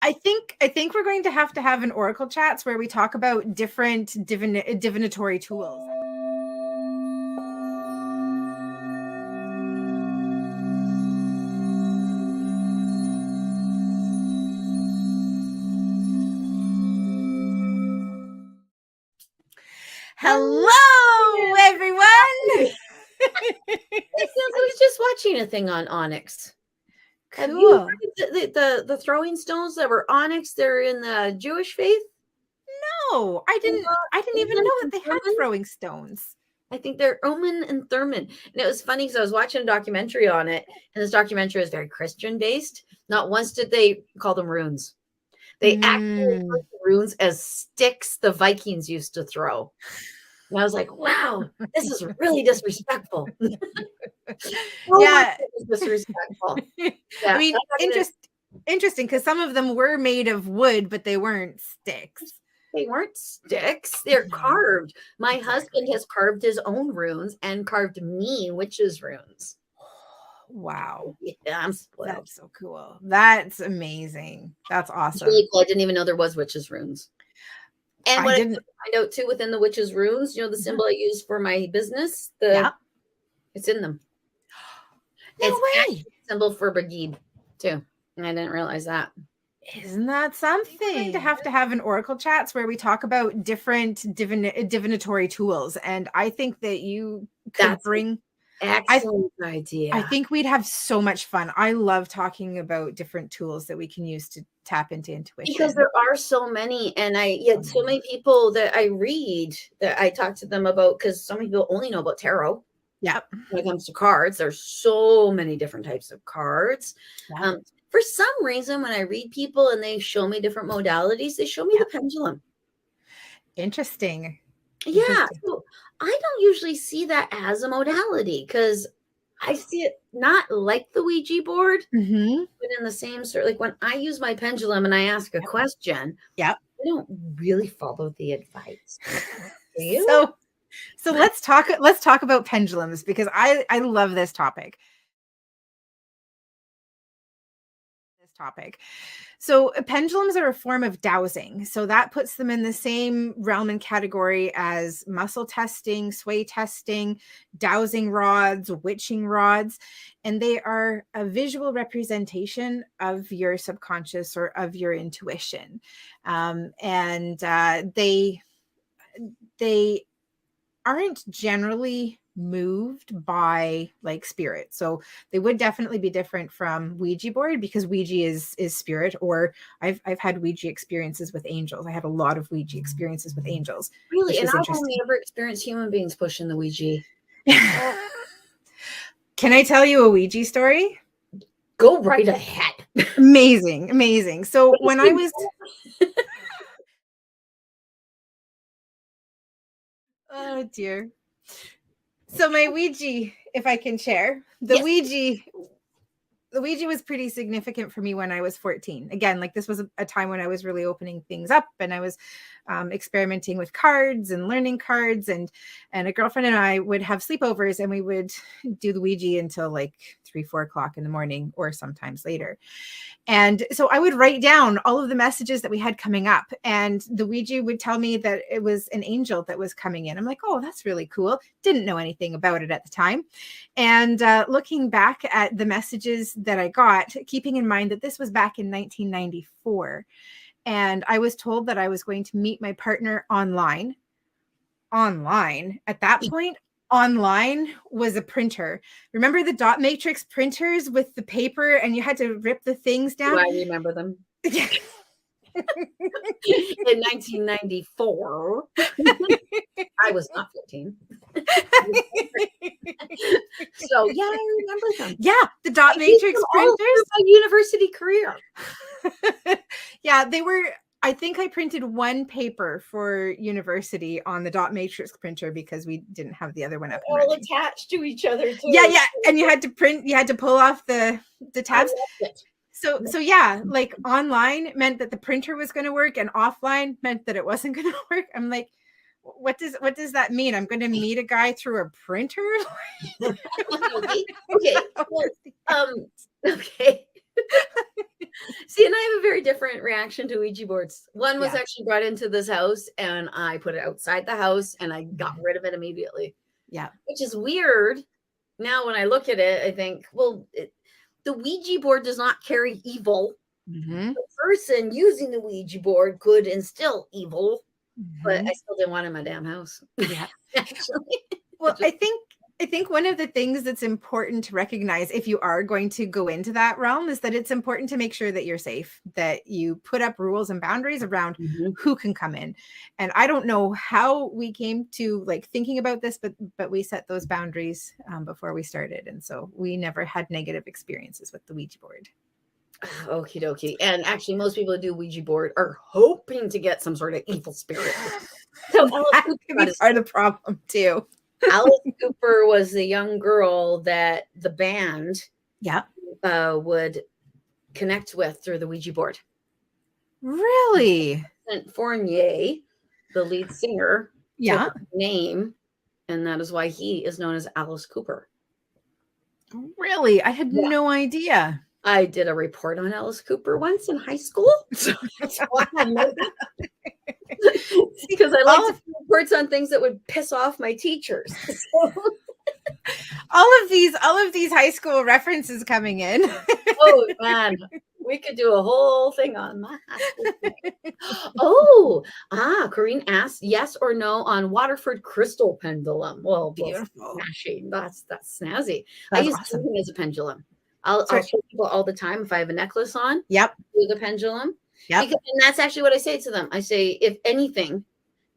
I think we're going to have an Oracle chats where we talk about different divinatory tools. Hello, everyone. I was just watching a thing on onyx. Cool. Have you heard the throwing stones that were onyx? They're in the Jewish faith. No, I didn't even know that they had throwing stones. I think they're Omen and Thurman. And it was funny because I was watching a documentary on it, and this documentary is very Christian based. Not once did they call them runes. They actually refer to runes as sticks the Vikings used to throw. And I was like, wow, this is really disrespectful. Yeah. Disrespectful. Yeah. I mean, interesting because some of them were made of wood, but they weren't sticks. They weren't sticks. They're carved. My husband has carved his own runes and carved me witches' runes. Wow. Yeah, I'm spoiled. That's so cool. That's amazing. That's awesome. Really cool. I didn't even know there was witches' runes. And what I find out too within the witches' runes, the symbol I use for my business, it's in them. No way. It's a symbol for Brigid too. And I didn't realize that. Isn't that something? We're going to have an Oracle chats where we talk about different divinatory tools. And I think that you could bring excellent idea. I think we'd have so much fun. I love talking about different tools that we can use to tap into intuition. Because there are so many, and so many people that I read that I talk to them about, because some people only know about tarot. Yep. When it comes to cards, there's so many different types of cards. Yep. For some reason, when I read people and they show me different modalities, they show me the pendulum. Interesting. Yeah. So I don't usually see that as a modality because I see it not like the Ouija board, but in the same sort. Like when I use my pendulum and I ask a question, I don't really follow the advice. Do you? So let's talk about pendulums because I love this topic. So pendulums are a form of dowsing. So that puts them in the same realm and category as muscle testing, sway testing, dowsing rods, witching rods. And they are a visual representation of your subconscious or of your intuition. They aren't generally moved by like spirit. So they would definitely be different from Ouija board because Ouija is spirit, or I've had Ouija experiences with angels. I had a lot of Ouija experiences with angels. Really? And I've only ever experienced human beings pushing the Ouija. Can I tell you a Ouija story? Go right ahead. Amazing. So when I was oh dear. So my Ouija, if I can share, the Ouija was pretty significant for me when I was 14. Again, like this was a time when I was really opening things up and I was experimenting with cards and learning cards, and a girlfriend and I would have sleepovers and we would do the Ouija until like 3-4 o'clock in the morning or sometimes later. And so I would write down all of the messages that we had coming up, and the Ouija would tell me that it was an angel that was coming in. I'm like, oh, that's really cool. Didn't know anything about it at the time. And looking back at the messages that I got, keeping in mind that this was back in 1994, and I was told that I was going to meet my partner online. At that point, online was a printer. Remember the dot matrix printers with the paper and you had to rip the things down? Do I remember them? In 1994. I was not 14. So yeah, I remember them. Yeah, the dot matrix printers. My university career. Yeah, they were. I think I printed one paper for university on the dot matrix printer because we didn't have the other one up. All attached to each other too. Yeah, and you had to print. You had to pull off the tabs. So yeah, like online meant that the printer was going to work, and offline meant that it wasn't going to work. I'm like, what does that mean? I'm going to meet a guy through a printer? Okay. Well, okay. See, and I have a very different reaction to Ouija boards. One was Yeah. actually brought into this house, and I put it outside the house, and I got rid of it immediately. Yeah. Which is weird. Now, when I look at it, I think, well, the Ouija board does not carry evil. Mm-hmm. The person using the Ouija board could instill evil, but Mm-hmm. I still didn't want it in my damn house. Yeah. Actually. Well, I think one of the things that's important to recognize if you are going to go into that realm is that it's important to make sure that you're safe, that you put up rules and boundaries around who can come in. And I don't know how we came to like thinking about this, but we set those boundaries before we started. And so we never had negative experiences with the Ouija board. Okie dokie. And actually, most people who do Ouija board are hoping to get some sort of evil spirit. So that could be part of the problem too. Alice Cooper was the young girl that the band would connect with through the Ouija board. Really? Fournier, the lead singer, took his name, and that is why he is known as Alice Cooper. Really? I had no idea. I did a report on Alice Cooper once in high school. So that's why I know that. Because I like to do reports on things that would piss off my teachers. So. all of these high school references coming in. Oh man, we could do a whole thing on my high school. Corrine asked yes or no on Waterford crystal pendulum. Well, beautiful. Smashing. That's snazzy. That's I use awesome. it as a pendulum. I'll show people all the time if I have a necklace on. Yep. With a pendulum. Yep. And that's actually what I say to them. I say, if anything,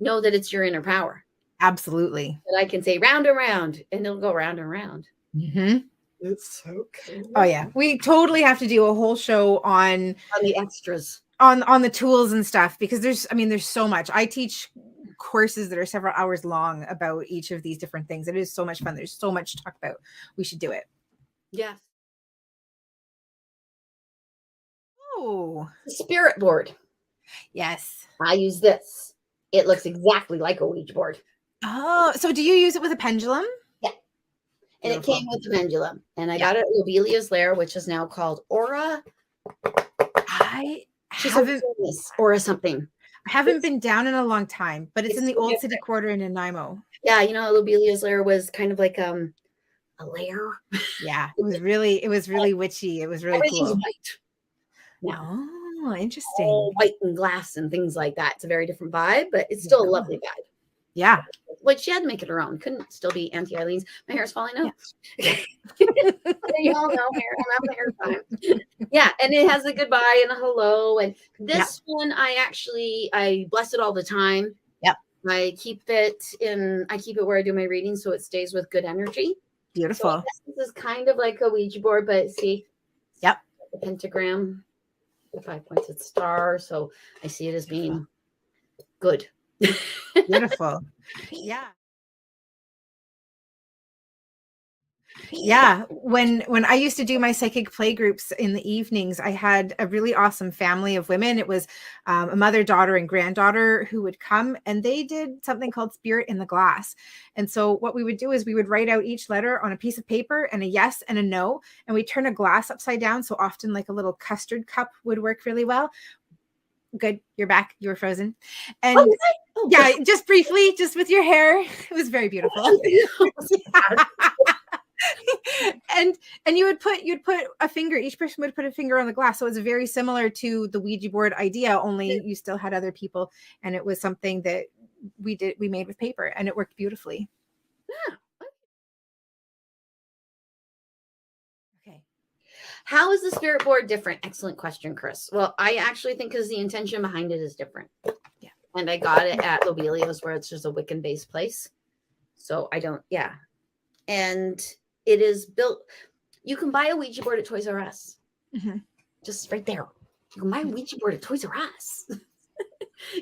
know that it's your inner power. Absolutely. That I can say round and round, and it'll go round and round. Mm-hmm. It's so cool. Oh yeah, we totally have to do a whole show on the extras, on the tools and stuff, because there's so much. I teach courses that are several hours long about each of these different things. It is so much fun. There's so much to talk about. We should do it. Yes. Oh, the spirit board. Yes, I use this. It looks exactly like a Ouija board. Oh, so do you use it with a pendulum? Yeah. And Beautiful. It came with the pendulum. And I got it at Lobelia's Lair, which is now called Aura. I haven't Aura something. I haven't been down in a long time, but it's in the old city quarter in Nanaimo. Yeah, Lobelia's Lair was kind of like a lair. Yeah, it was really witchy. It was really cool. White. Yeah. Oh, interesting. All white and glass and things like that. It's a very different vibe, but it's still a lovely vibe. Yeah. Like she had to make it her own. Couldn't still be Auntie Eileen's. My hair's falling out. Yeah. You all know hair time. Yeah, and it has a goodbye and a hello. And this one I bless it all the time. Yep. I keep it where I do my reading so it stays with good energy. Beautiful. So this is kind of like a Ouija board, but see, the pentagram, the 5-pointed star. So I see it as being good. Beautiful. Yeah. Yeah, when I used to do my psychic play groups in the evenings, I had a really awesome family of women. It was a mother, daughter, and granddaughter who would come, and they did something called Spirit in the Glass. And so what we would do is we would write out each letter on a piece of paper and a yes and a no, and we turn a glass upside down. So often like a little custard cup would work really well. Good, you're back. You were frozen. And yeah, just briefly, just with your hair. It was very beautiful. And you'd put a finger, each person would put a finger on the glass. So it's very similar to the Ouija board idea, only you still had other people, and it was something that we made with paper, and it worked beautifully. Yeah. Okay. How is the spirit board different? Excellent question, Chris. Well, I actually think because the intention behind it is different. Yeah. And I got it at Lobelia's, where it's just a Wiccan based place. So and it is built. You can buy a Ouija board at Toys R Us. Mm-hmm. Just right there. You can buy a Ouija board at Toys R Us.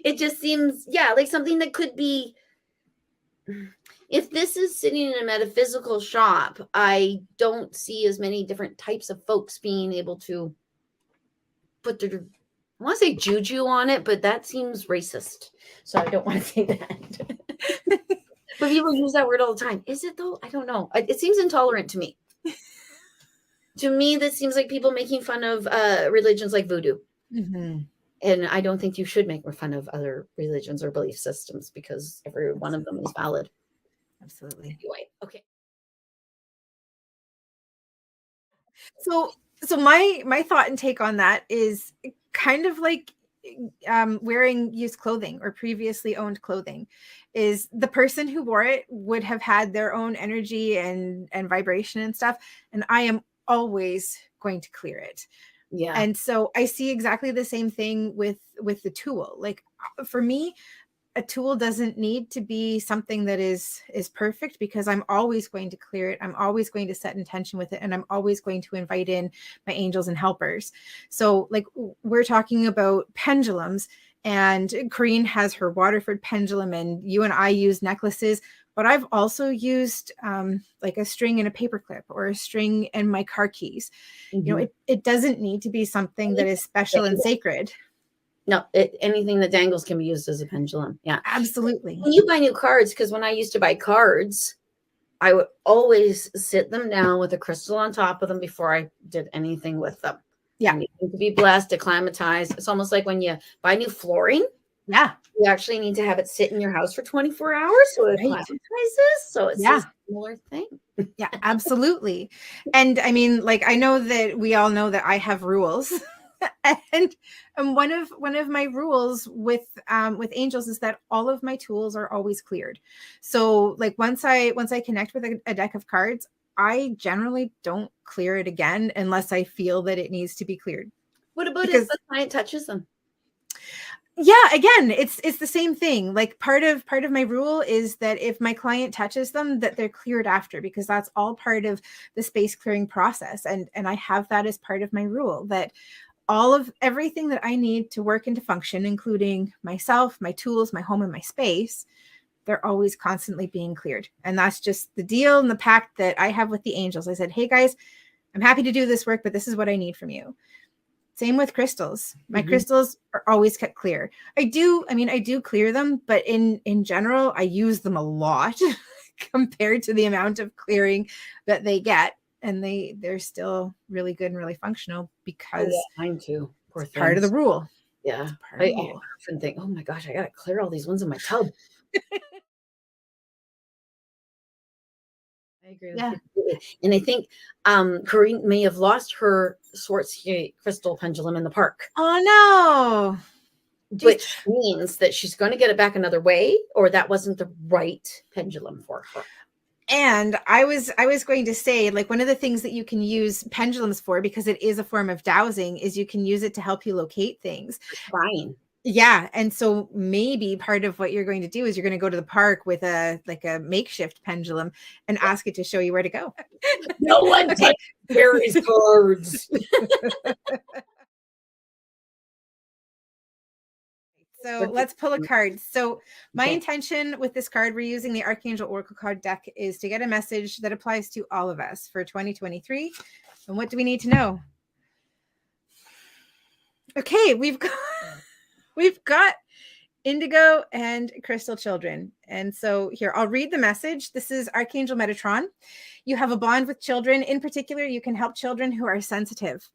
It just seems, like something that could be. If this is sitting in a metaphysical shop, I don't see as many different types of folks being able to put their, I want to say juju on it, but that seems racist. So I don't want to say that. But people use that word all the time. Is it though? I don't know. It seems intolerant to me. To me, that seems like people making fun of religions like voodoo. Mm-hmm. And I don't think you should make fun of other religions or belief systems because every one of them is valid. Absolutely. Anyway, okay. So my thought and take on that is kind of like wearing used clothing or previously owned clothing. Is the person who wore it would have had their own energy and vibration and stuff, and I am always going to clear it. Yeah. And so I see exactly the same thing with the tool. Like for me, a tool doesn't need to be something that is perfect, because I'm always going to clear it. I'm always going to set intention with it, and I'm always going to invite in my angels and helpers. So like we're talking about pendulums, and Corrine has her Waterford pendulum, and you and I use necklaces, but I've also used like a string and a paperclip, or a string and my car keys. Mm-hmm. You know, it doesn't need to be something that is special and sacred. No, anything that dangles can be used as a pendulum. Yeah, absolutely. When you buy new cards, because when I used to buy cards, I would always sit them down with a crystal on top of them before I did anything with them. Yeah, you need to be blessed, acclimatized. It's almost like when you buy new flooring. Yeah, you actually need to have it sit in your house for 24 hours so it acclimatizes. So it's a similar thing. Yeah, absolutely. And I mean, like, I know that we all know that I have rules. and one of my rules with angels is that all of my tools are always cleared. So like once I connect with a deck of cards, I generally don't clear it again unless I feel that it needs to be cleared. What about if the client touches them? Yeah, again, it's the same thing. Like part of my rule is that if my client touches them, that they're cleared after, because that's all part of the space clearing process. And I have that as part of my rule, that all of everything that I need to work and to function, including myself, my tools, my home, and my space, they're always constantly being cleared. And that's just the deal and the pact that I have with the angels. I said, hey guys, I'm happy to do this work, but this is what I need from you. Same with crystals. My crystals are always kept clear. I do clear them, but in general, I use them a lot compared to the amount of clearing that they get. And they're still really good and really functional because mine too. Poor things. Part of the rule. Yeah. I often think, oh my gosh, I got to clear all these ones in my tub. I agree with you. And I think Corrine may have lost her Swarovski crystal pendulum in the park. Oh no. Which means that she's going to get it back another way, or that wasn't the right pendulum for her. And I was going to say, like, one of the things that you can use pendulums for, because it is a form of dowsing, is you can use it to help you locate things. Fine. Yeah. And so maybe part of what you're going to do is you're going to go to the park with a makeshift pendulum and ask it to show you where to go. No one carries cards. So let's pull a card. So my intention with this card, we're using the Archangel Oracle card deck, is to get a message that applies to all of us for 2023. And what do we need to know? Okay, we've got indigo and crystal children. And so here, I'll read the message. This is Archangel Metatron. You have a bond with children. In particular, you can help children who are sensitive.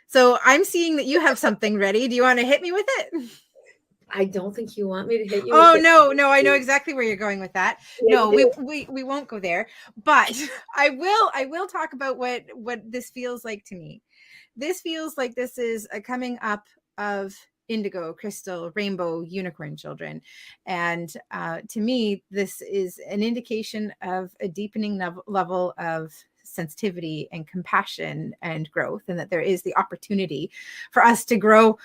So I'm seeing that you have something ready. Do you want to hit me with it? I don't think you want me to hit you. Oh, no, I know exactly where you're going with that. No, we won't go there, but I will talk about what this feels like to me. This feels like this is a coming up of indigo, crystal, rainbow, unicorn children. And to me, this is an indication of a deepening level of sensitivity and compassion and growth, and that there is the opportunity for us to grow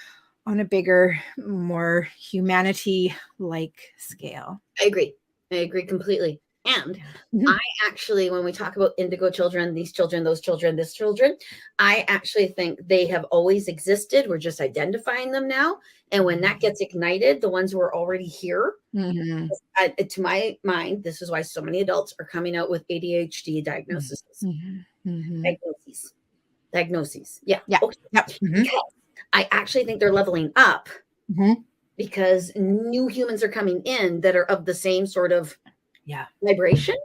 on a bigger, more humanity-like scale. I agree completely. And I actually, when we talk about indigo children, these children, those children, this children, I actually think they have always existed. We're just identifying them now. And when that gets ignited, the ones who are already here, to my mind, this is why so many adults are coming out with ADHD diagnoses. Diagnoses. Yeah. Okay. Because I actually think they're leveling up because new humans are coming in that are of the same sort of vibration,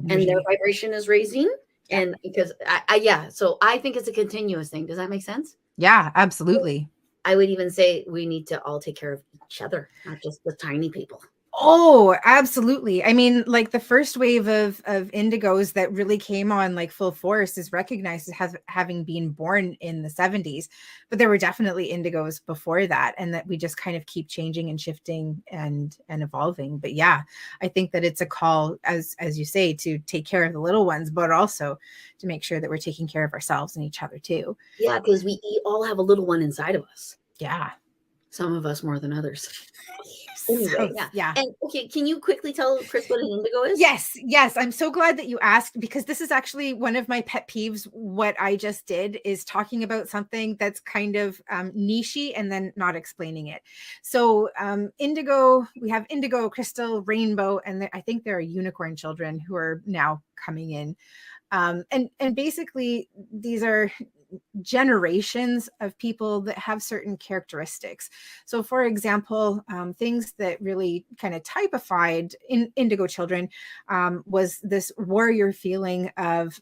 and their vibration is raising, And because yeah, so I think it's a continuous thing. Does that make sense? Yeah, absolutely. I would even say we need to all take care of each other, not just the tiny people. Oh, absolutely. I mean, like the first wave of indigos that really came on like full force is recognized as having been born in the 70s, but there were definitely indigos before that, and that we just kind of keep changing and shifting and evolving. But yeah, I think that it's a call, as you say, to take care of the little ones, but also to make sure that we're taking care of ourselves and each other too. Yeah, because we all have a little one inside of us. Yeah. Some of us more than others. Anyway, So, yeah. And okay, can you quickly tell Chris what an indigo is? Yes. I'm so glad that you asked, because this is actually one of my pet peeves. What I just did is talking about something that's kind of nichey and then not explaining it. So indigo, we have indigo, crystal, rainbow, and I think there are unicorn children who are now coming in. And basically these are generations of people that have certain characteristics. So for example, things that really kind of typified in indigo children was this warrior feeling of,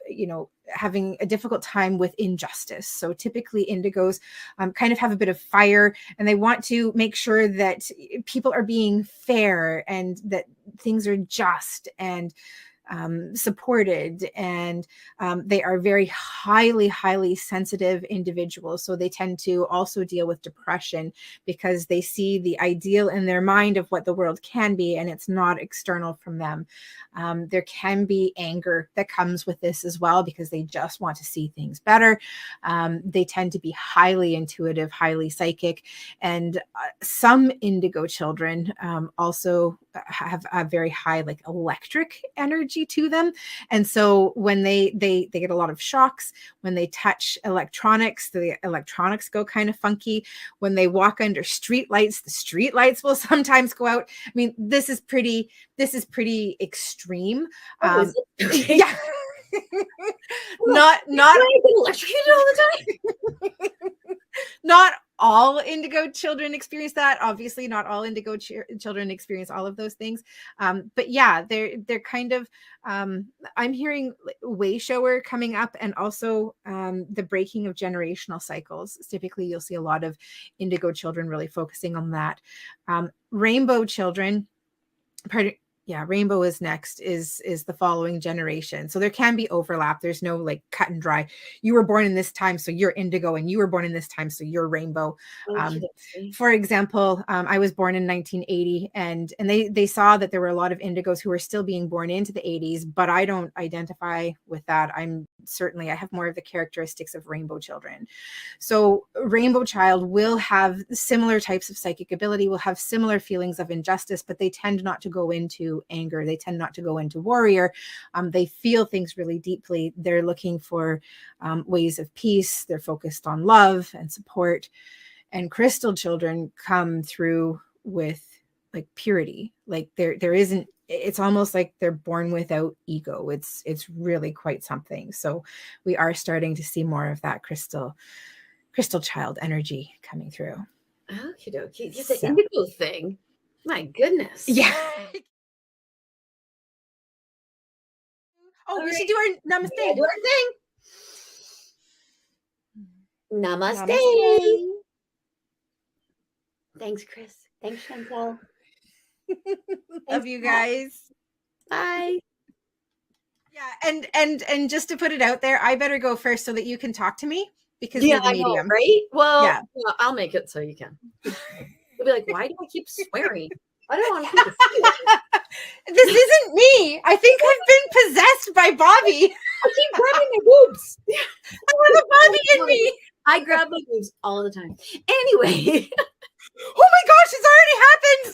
having a difficult time with injustice. So typically indigos kind of have a bit of fire, and they want to make sure that people are being fair and that things are just and supported, and they are very highly sensitive individuals. So they tend to also deal with depression because they see the ideal in their mind of what the world can be, and it's not external from them. There can be anger that comes with this as well, because they just want to see things better. They tend to be highly intuitive, highly psychic, and some indigo children also have a very high like electric energy to them. And so when they get a lot of shocks when they touch electronics, the electronics go kind of funky. When they walk under street lights, the street lights will sometimes go out. I mean, this is pretty extreme. Yeah. not electrocuted all the time. Not all indigo children experience that. Obviously, not all indigo children experience all of those things. But yeah, they're kind of, I'm hearing way shower coming up, and also the breaking of generational cycles. Typically, you'll see a lot of indigo children really focusing on that. Rainbow children, rainbow is next, is the following generation. So there can be overlap. There's no like cut and dry. You were born in this time, so you're indigo, and you were born in this time, so you're rainbow. For example, I was born in 1980, and they saw that there were a lot of indigos who were still being born into the 80s, but I don't identify with that. I have more of the characteristics of rainbow children. So rainbow child will have similar types of psychic ability, will have similar feelings of injustice, but they tend not to go into anger. They tend not to go into warrior. They feel things really deeply. They're looking for ways of peace. They're focused on love and support. And crystal children come through with like purity. Like there isn't, it's almost like they're born without ego. It's really quite something. So we are starting to see more of that crystal child energy coming through. Okie dokie. It's an indigo thing. My goodness. Yeah. We should do our namaste. Yeah, do our thing. Namaste. Thanks, Chris. Thanks, Chantel. Love you guys. Bye. Yeah, and just to put it out there, I better go first so that you can talk to me, because you're the medium, right? Well, yeah. I'll make it so you can. You'll be like, why do I keep swearing? I don't want to keep This isn't me. I think I've been possessed by Bobbi. I keep grabbing my boobs. I want a Bobbi in me. I grab my boobs all the time. Anyway. Oh my gosh, it's already happened.